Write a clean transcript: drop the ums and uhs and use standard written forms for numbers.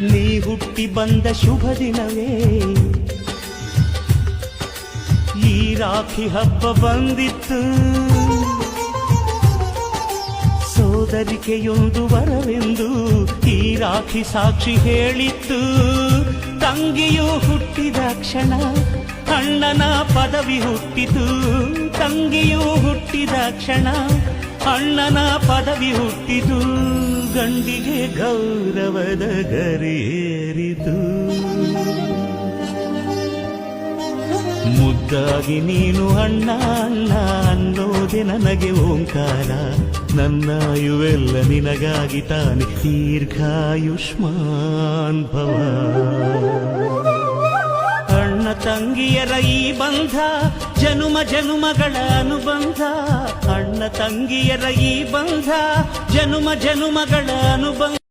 ನೀ ಹುಟ್ಟಿ ಬಂದ ಶುಭ ದಿನವೇ ಈ ರಾಖಿ ಹಬ್ಬ ಬಂದಿತ್ತು. ಸೋದರಿಕೆಯೊಂದು ವರವೆಂದು ಈ ರಾಖಿ ಸಾಕ್ಷಿ ಹೇಳಿತ್ತು. ತಂಗಿಯು ಹುಟ್ಟಿದ ಕ್ಷಣ ಅಣ್ಣನ ಪದವಿ ಹುಟ್ಟಿತು. ತಂಗಿಯು ಹುಟ್ಟಿದ ಕ್ಷಣ ಅಣ್ಣನ ಪದವಿ ಹುಟ್ಟಿತು. ಗಂಡಿಗೆ ಗೌರವದ ಗರಿಯೇರಿತು. ಮುದ್ದಾಗಿ ನೀನು ಅಣ್ಣ ಅಣ್ಣ ಅನ್ನೋದೆ ನನಗೆ ಓಂಕಾರ. ನನ್ನಾಯುವೆಲ್ಲ ನಿನಗಾಗಿ ತಾನೆ ದೀರ್ಘಾಯುಷ್ಮಾನ್ ಭವ. ಅಣ್ಣ ತಂಗಿಯರ ಈ ಬಂಧ ಜನುಮ ಜನುಮಗಳ ಅನುಬಂಧ. ಅಣ್ಣ ತಂಗಿಯರ ಈ ಬಂಧ ಜನುಮ ಜನುಮಗಳ ಅನುಬಂಧ.